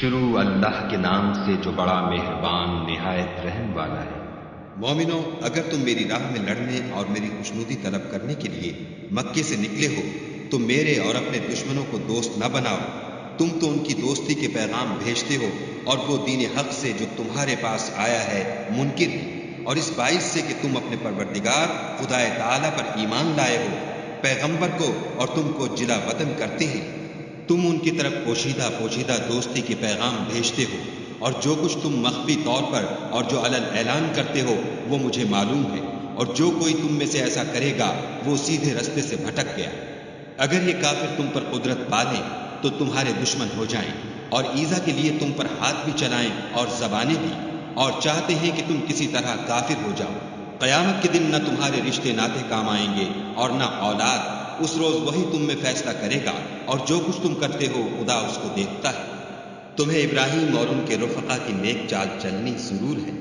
شروع اللہ کے نام سے جو بڑا مہربان نہایت رحم والا ہے۔ مومنو، اگر تم میری راہ میں لڑنے اور میری خوشنودی طلب کرنے کے لیے مکے سے نکلے ہو تو میرے اور اپنے دشمنوں کو دوست نہ بناؤ۔ تم تو ان کی دوستی کے پیغام بھیجتے ہو اور وہ دین حق سے جو تمہارے پاس آیا ہے منکر ہیں، اور اس باعث سے کہ تم اپنے پروردگار خدا تعالی پر ایمان لائے ہو، پیغمبر کو اور تم کو جلا وطن کرتے ہیں۔ تم ان کی طرف پوشیدہ پوشیدہ دوستی کے پیغام بھیجتے ہو، اور جو کچھ تم مخفی طور پر اور جو علن اعلان کرتے ہو وہ مجھے معلوم ہے، اور جو کوئی تم میں سے ایسا کرے گا وہ سیدھے رستے سے بھٹک گیا۔ اگر یہ کافر تم پر قدرت پالیں تو تمہارے دشمن ہو جائیں، اور ایذا کے لیے تم پر ہاتھ بھی چلائیں اور زبانیں بھی، اور چاہتے ہیں کہ تم کسی طرح کافر ہو جاؤ۔ قیامت کے دن نہ تمہارے رشتے ناتے کام آئیں گے اور نہ اولاد۔ اس روز وہی تم میں فیصلہ کرے گا، اور جو کچھ تم کرتے ہو خدا اس کو دیکھتا ہے۔ تمہیں ابراہیم اور ان کے رفقا کی نیک چال چلنی ضرور ہے،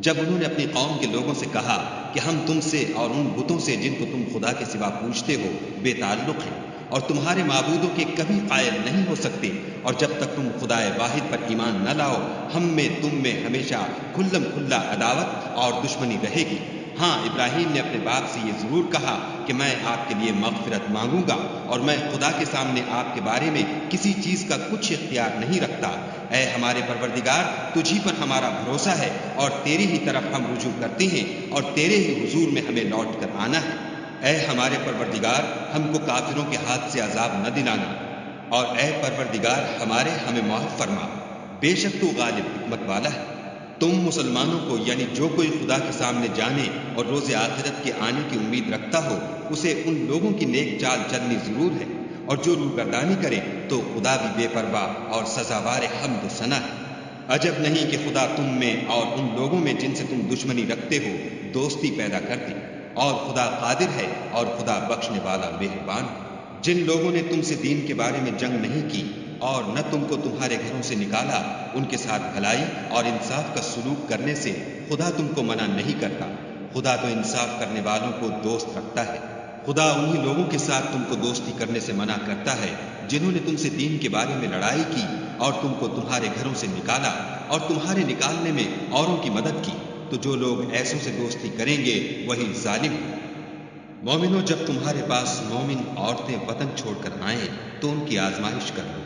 جب انہوں نے اپنی قوم کے لوگوں سے کہا کہ ہم تم سے اور ان بتوں سے جن کو تم خدا کے سوا پوجتے ہو بے تعلق ہیں، اور تمہارے معبودوں کے کبھی قائل نہیں ہو سکتے، اور جب تک تم خدا واحد پر ایمان نہ لاؤ ہم میں تم میں ہمیشہ کھلم کھلا عداوت اور دشمنی رہے گی۔ ہاں، ابراہیم نے اپنے باپ سے یہ ضرور کہا کہ میں آپ کے لیے مغفرت مانگوں گا، اور میں خدا کے سامنے آپ کے بارے میں کسی چیز کا کچھ اختیار نہیں رکھتا۔ اے ہمارے پروردگار، تجھی پر ہمارا بھروسہ ہے اور تیری ہی طرف ہم رجوع کرتے ہیں، اور تیرے ہی حضور میں ہمیں لوٹ کر آنا ہے۔ اے ہمارے پروردگار، ہم کو کافروں کے ہاتھ سے عذاب نہ دلانا، اور اے پروردگار ہمارے ہمیں معاف فرما، بے شک تو غالب حکمت والا ہے۔ تم مسلمانوں کو، یعنی جو کوئی خدا کے سامنے جانے اور روز آخرت کے آنے کی امید رکھتا ہو، اسے ان لوگوں کی نیک چال چلنی ضرور ہے، اور جو روگردانی کرے تو خدا بھی بے پرواہ اور سزاوار حمد و ثنا ہے۔ عجب نہیں کہ خدا تم میں اور ان لوگوں میں جن سے تم دشمنی رکھتے ہو دوستی پیدا کر دے، اور خدا قادر ہے اور خدا بخشنے والا مہربان ہے۔ جن لوگوں نے تم سے دین کے بارے میں جنگ نہیں کی اور نہ تم کو تمہارے گھروں سے نکالا، ان کے ساتھ بھلائی اور انصاف کا سلوک کرنے سے خدا تم کو منع نہیں کرتا۔ خدا تو انصاف کرنے والوں کو دوست رکھتا ہے۔ خدا انہی لوگوں کے ساتھ تم کو دوستی کرنے سے منع کرتا ہے جنہوں نے تم سے دین کے بارے میں لڑائی کی اور تم کو تمہارے گھروں سے نکالا، اور تمہارے نکالنے میں اوروں کی مدد کی، تو جو لوگ ایسوں سے دوستی کریں گے وہی ظالم ہیں۔ مومنو، جب تمہارے پاس مومن عورتیں وطن چھوڑ کر آئیں تو ان کی آزمائش کر لو،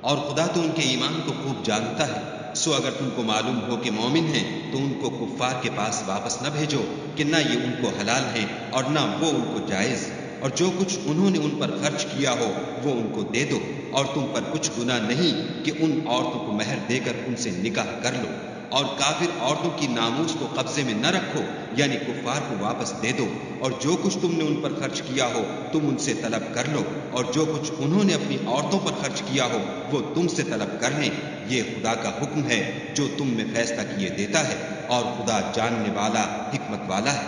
اور خدا تو ان کے ایمان کو خوب جانتا ہے۔ سو اگر تم کو معلوم ہو کہ مومن ہیں تو ان کو کفار کے پاس واپس نہ بھیجو کہ نہ یہ ان کو حلال ہیں اور نہ وہ ان کو جائز، اور جو کچھ انہوں نے ان پر خرچ کیا ہو وہ ان کو دے دو، اور تم پر کچھ گناہ نہیں کہ ان عورتوں کو مہر دے کر ان سے نکاح کر لو، اور کافر عورتوں کی ناموس کو قبضے میں نہ رکھو، یعنی کفار کو واپس دے دو، اور جو کچھ تم نے ان پر خرچ کیا ہو تم ان سے طلب کر لو، اور جو کچھ انہوں نے اپنی عورتوں پر خرچ کیا ہو وہ تم سے طلب کر لیں۔ یہ خدا کا حکم ہے جو تم میں فیصلہ کیے دیتا ہے، اور خدا جاننے والا حکمت والا ہے۔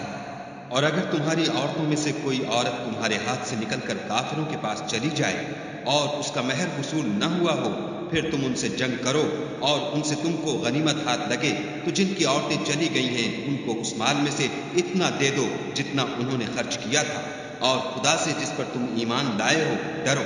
اور اگر تمہاری عورتوں میں سے کوئی عورت تمہارے ہاتھ سے نکل کر کافروں کے پاس چلی جائے اور اس کا مہر وصول نہ ہوا ہو، پھر تم ان سے جنگ کرو اور ان سے تم کو غنیمت ہاتھ لگے تو جن کی عورتیں چلی گئی ہیں ان کو اس مال میں سے اتنا دے دو جتنا انہوں نے خرچ کیا تھا، اور خدا سے جس پر تم ایمان لائے ہو ڈرو۔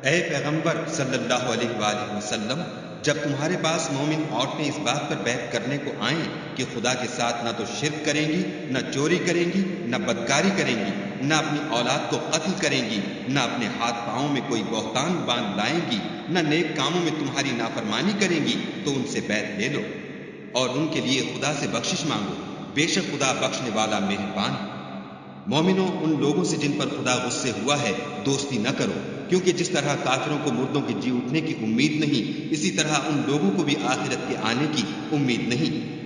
اے پیغمبر صلی اللہ علیہ وآلہ وسلم، جب تمہارے پاس مومن عورتیں اس بات پر بیعت کرنے کو آئیں کہ خدا کے ساتھ نہ تو شرک کریں گی، نہ چوری کریں گی، نہ بدکاری کریں گی، نہ اپنی اولاد کو قتل کریں گی، نہ اپنے ہاتھ پاؤں میں کوئی بہتان باندھ لائیں گی، نہ نیک کاموں میں تمہاری نافرمانی کریں گی، تو ان سے بیعت لے لو اور ان کے لیے خدا سے بخشش مانگو، بے شک خدا بخشنے والا مہربان ہے۔ مومنو، ان لوگوں سے جن پر خدا غصے ہوا ہے دوستی نہ کرو، کیونکہ جس طرح کافروں کو مردوں کے جی اٹھنے کی امید نہیں، اسی طرح ان لوگوں کو بھی آخرت کے آنے کی امید نہیں۔